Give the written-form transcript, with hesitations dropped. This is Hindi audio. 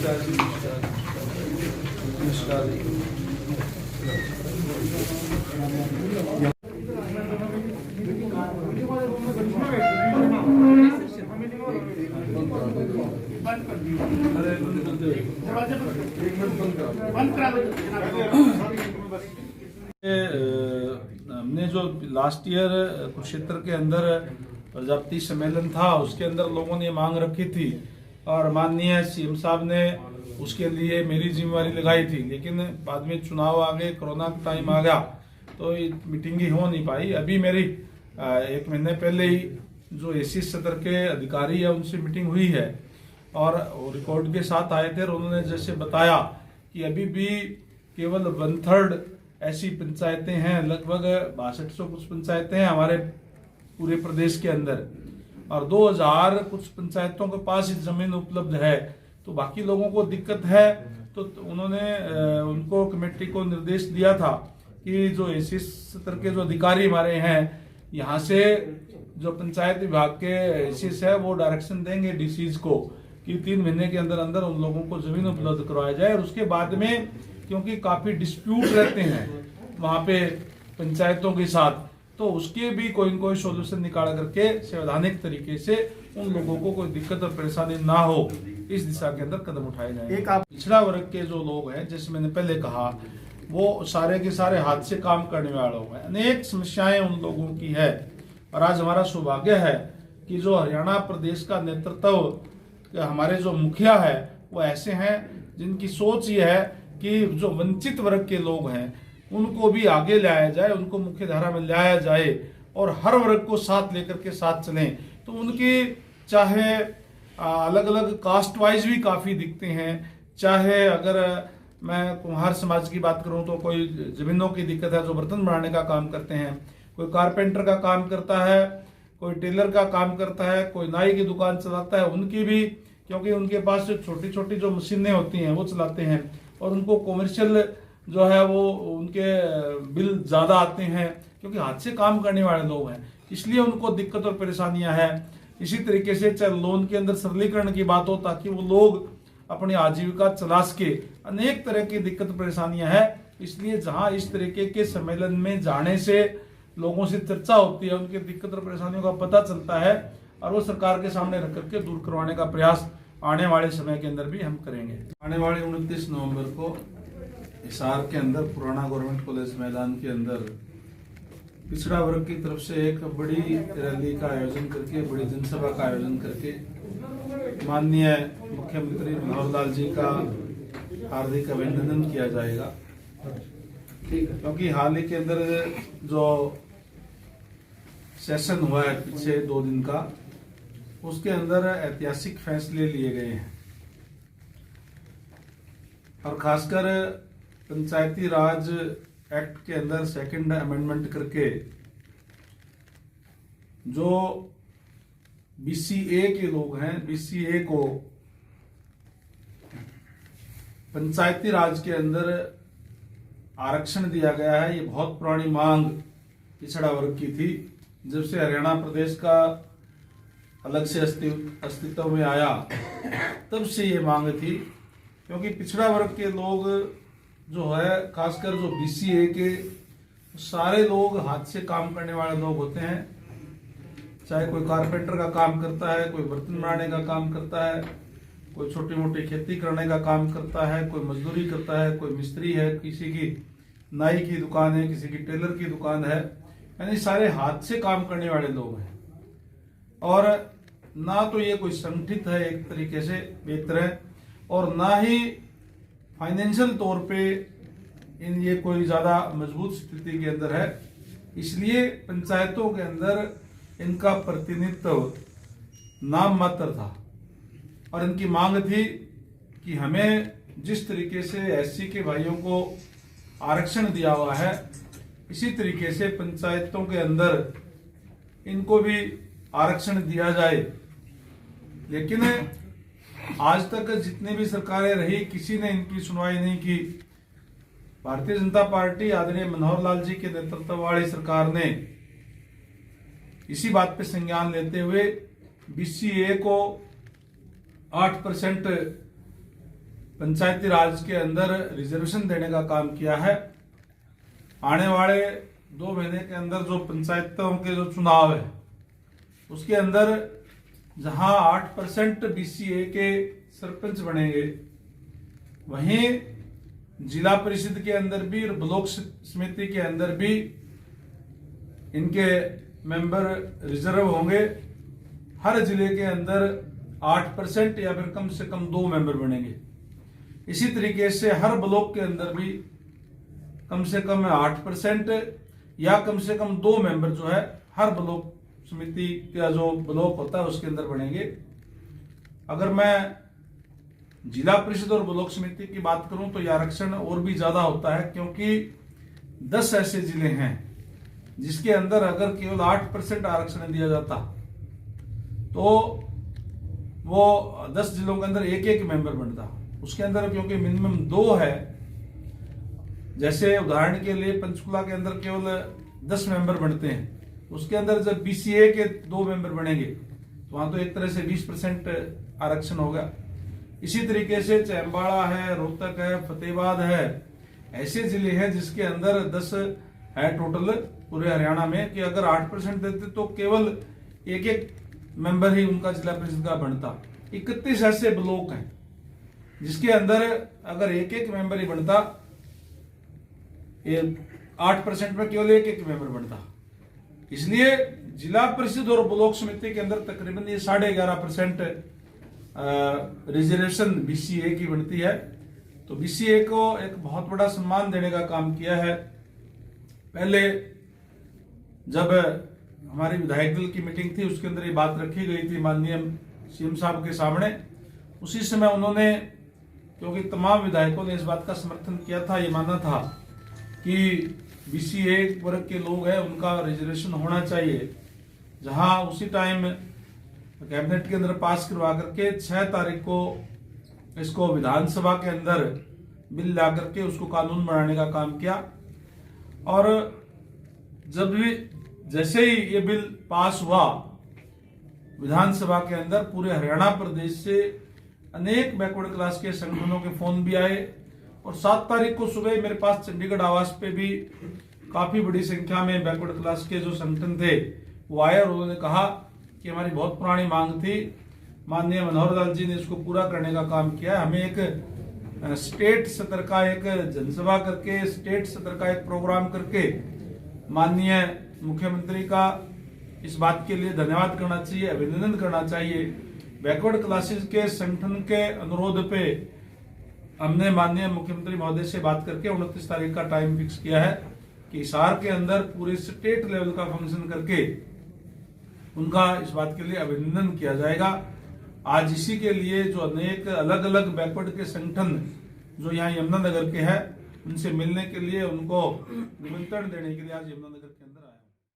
नमस्कार जी, नमस्कार जी। हमने जो लास्ट ईयर कुरुक्षेत्र के अंदर प्रजापति सम्मेलन था उसके अंदर लोगों ने मांग रखी थी और माननीय सीएम साहब ने उसके लिए मेरी जिम्मेवारी लगाई थी, लेकिन बाद में चुनाव आ गए, कोरोना का टाइम आ गया तो मीटिंग ही हो नहीं पाई। अभी मेरी 1 महीने पहले ही जो एसी सत्र के अधिकारी है उनसे मीटिंग हुई है और रिकॉर्ड के साथ आए थे और उन्होंने जैसे बताया कि अभी भी केवल 1/3 ऐसी पंचायतें हैं, लगभग 6200 कुछ पंचायतें हैं हमारे पूरे प्रदेश के अंदर और 2000 कुछ पंचायतों के पास ही जमीन उपलब्ध है, तो बाकी लोगों को दिक्कत है। तो उन्होंने उनको कमेटी को निर्देश दिया था कि जो एसी सत्र के जो अधिकारी हमारे हैं यहाँ से जो पंचायत विभाग के एसीस है वो डायरेक्शन देंगे डीसीज को कि 3 महीने के अंदर अंदर उन लोगों को जमीन उपलब्ध करवाया जाए और उसके बाद में, क्योंकि काफी डिस्प्यूट रहते हैं वहां पे पंचायतों के साथ, तो उसके भी कोई न कोई सोल्यूशन निकाल करके संवैधानिक तरीके से उन लोगों को कोई दिक्कत और परेशानी ना हो इस दिशा के अंदर कदम उठाए जाए। पिछड़ा वर्ग के जो लोग हैं, जैसे मैंने पहले कहा, वो सारे के सारे हाथ से काम करने वाले लोग हैं, अनेक समस्याएं उन लोगों की है और आज हमारा सौभाग्य है कि जो हरियाणा प्रदेश का नेतृत्व हमारे जो मुखिया है वो ऐसे हैं जिनकी सोच ये है कि जो वंचित वर्ग के लोग हैं उनको भी आगे लाया जाए, उनको मुख्य धारा में लाया जाए और हर वर्ग को साथ लेकर के साथ चलें। तो उनकी चाहे अलग अलग कास्ट वाइज भी काफी दिखते हैं, चाहे अगर मैं कुम्हार समाज की बात करूं तो कोई जमीनों की दिक्कत है, जो बर्तन बनाने का काम करते हैं, कोई कारपेंटर का काम करता है, कोई टेलर का काम करता है, कोई नाई की दुकान चलाता है, उनकी भी, क्योंकि उनके पास छोटी छोटी जो मशीनें होती हैं वो चलाते हैं और उनको कॉमर्शियल जो है वो उनके बिल ज्यादा आते हैं क्योंकि हाथ से काम करने वाले लोग हैं, इसलिए उनको दिक्कत और परेशानियां हैं। इसी तरीके से चाहे लोन के अंदर सरलीकरण की बात हो ताकि वो लोग अपनी आजीविका चला सके, अनेक तरह की दिक्कत परेशानियां हैं। इसलिए जहां इस तरीके के सम्मेलन में जाने से लोगों से चर्चा होती है, उनकी दिक्कत और परेशानियों का पता चलता है और वो सरकार के सामने रख करके दूर करवाने का प्रयास आने वाले समय के अंदर भी हम करेंगे। आने वाले 29 नवंबर को हिसार के अंदर पुराना गवर्नमेंट कॉलेज मैदान के अंदर पिछड़ा वर्ग की तरफ से एक बड़ी रैली का आयोजन करके, बड़ी जनसभा का आयोजन करके माननीय मुख्यमंत्री मनोहर लाल जी का हार्दिक अभिनंदन किया जाएगा, क्योंकि हाल ही के अंदर जो सेशन हुआ है पिछले 2 दिन का, उसके अंदर ऐतिहासिक फैसले लिए गए हैं और खासकर पंचायती राज एक्ट के अंदर 2nd अमेंडमेंट करके जो BCA के लोग हैं, BCA को पंचायती राज के अंदर आरक्षण दिया गया है। ये बहुत पुरानी मांग पिछड़ा वर्ग की थी, जब से हरियाणा प्रदेश का अलग से अस्तित्व में आया तब से ये मांग थी, क्योंकि पिछड़ा वर्ग के लोग जो है, खासकर जो BCA के सारे लोग हाथ से काम करने वाले लोग होते हैं, चाहे कोई कारपेंटर का काम करता है, कोई बर्तन बनाने का काम करता है, कोई छोटी मोटी खेती करने का काम करता है, कोई मजदूरी करता है, कोई मिस्त्री है, किसी की नाई की दुकान है, किसी की टेलर की दुकान है, यानी सारे हाथ से काम करने वाले लोग हैं। और ना तो ये कोई संगठित है एक तरीके से एक तरह, और ना ही फाइनेंशियल तौर पे ये कोई ज्यादा मजबूत स्थिति के अंदर है। इसलिए पंचायतों के अंदर इनका प्रतिनिधित्व नाम मात्र था और इनकी मांग थी कि हमें जिस तरीके से SC के भाइयों को आरक्षण दिया हुआ है, इसी तरीके से पंचायतों के अंदर इनको भी आरक्षण दिया जाए। लेकिन आज तक जितनी भी सरकारें रही, किसी ने इनकी सुनवाई नहीं की। भारतीय जनता पार्टी आदरणीय मनोहर लाल जी के नेतृत्व वाली सरकार ने इसी बात पे संज्ञान लेते हुए BCA को 8% पंचायती राज के अंदर रिजर्वेशन देने का काम किया है। आने वाले 2 महीने के अंदर जो पंचायतों के जो चुनाव है उसके अंदर जहां 8% BCA के सरपंच बनेंगे, वहीं जिला परिषद के अंदर भी और ब्लॉक समिति के अंदर भी इनके मेंबर रिजर्व होंगे। हर जिले के अंदर 8% या फिर कम से कम 2 मेंबर बनेंगे। इसी तरीके से हर ब्लॉक के अंदर भी कम से कम 8% या कम से कम 2 मेंबर जो है हर ब्लॉक समिति का जो ब्लॉक होता है उसके अंदर बनेंगे। अगर मैं जिला परिषद और ब्लॉक समिति की बात करूं तो यह आरक्षण और भी ज्यादा होता है, क्योंकि 10 ऐसे जिले हैं जिसके अंदर अगर केवल 8% आरक्षण दिया जाता तो वो 10 जिलों के अंदर एक मेंबर बनता। उसके अंदर क्योंकि मिनिमम 2 है, जैसे उदाहरण के लिए पंचकुला के अंदर केवल 10 मेंबर बनते हैं, उसके अंदर जब BCA के 2 मेंबर बनेंगे तो वहां तो एक तरह से 20% आरक्षण होगा। इसी तरीके से चैम्बाड़ा है, रोहतक है, फतेहाबाद है, ऐसे जिले हैं जिसके अंदर 10 है टोटल पूरे हरियाणा में, कि अगर 8% देते तो केवल एक मेंबर ही उनका जिला परिषद का बनता। 31 ऐसे ब्लॉक हैं जिसके अंदर अगर एक मेंबर ही बनता, 8% में केवल एक मेंबर बनता। इसलिए जिला परिषद और ब्लॉक समिति के अंदर तकरीबन ये 11.5% रिजर्वेशन BCA की बनती है। तो BCA को एक बहुत बड़ा सम्मान देने का काम किया है। पहले जब हमारी विधायक दल की मीटिंग थी उसके अंदर ये बात रखी गई थी माननीय CM साहब के सामने, उसी समय उन्होंने, क्योंकि तमाम विधायकों ने इस बात का समर्थन किया था, ये मानना था कि BCA वर्ग के लोग हैं उनका रिजर्वेशन होना चाहिए, जहां उसी टाइम कैबिनेट के अंदर पास करवा करके 6 तारीख को इसको विधानसभा के अंदर बिल ला करके उसको कानून बनाने का काम किया। और जब भी जैसे ही ये बिल पास हुआ विधानसभा के अंदर, पूरे हरियाणा प्रदेश से अनेक बैकवर्ड क्लास के संगठनों के फोन भी आए और 7 तारीख को सुबह मेरे पास चंडीगढ़ आवास पे भी काफी बड़ी संख्या में बैकवर्ड क्लास के जो संगठन थे वो आए और उन्होंने कहा कि हमारी बहुत पुरानी मांग थी, माननीय मनोहर लाल जी ने इसको पूरा करने का काम किया। हमें एक स्टेट स्तर का एक जनसभा करके, स्टेट स्तर का एक प्रोग्राम करके माननीय मुख्यमंत्री का इस बात के लिए धन्यवाद करना चाहिए, अभिनंदन करना चाहिए। बैकवर्ड क्लासेस के संगठन के अनुरोध पे हमने माननीय मुख्यमंत्री महोदय से बात करके 29 तारीख का टाइम फिक्स किया है कि हिसार के अंदर पूरे स्टेट लेवल का फंक्शन करके उनका इस बात के लिए अभिनंदन किया जाएगा। आज इसी के लिए जो अनेक अलग अलग बैकवर्ड के संगठन जो यहाँ यमुनानगर के हैं उनसे मिलने के लिए, उनको निमंत्रण देने के लिए आज यमुनानगर के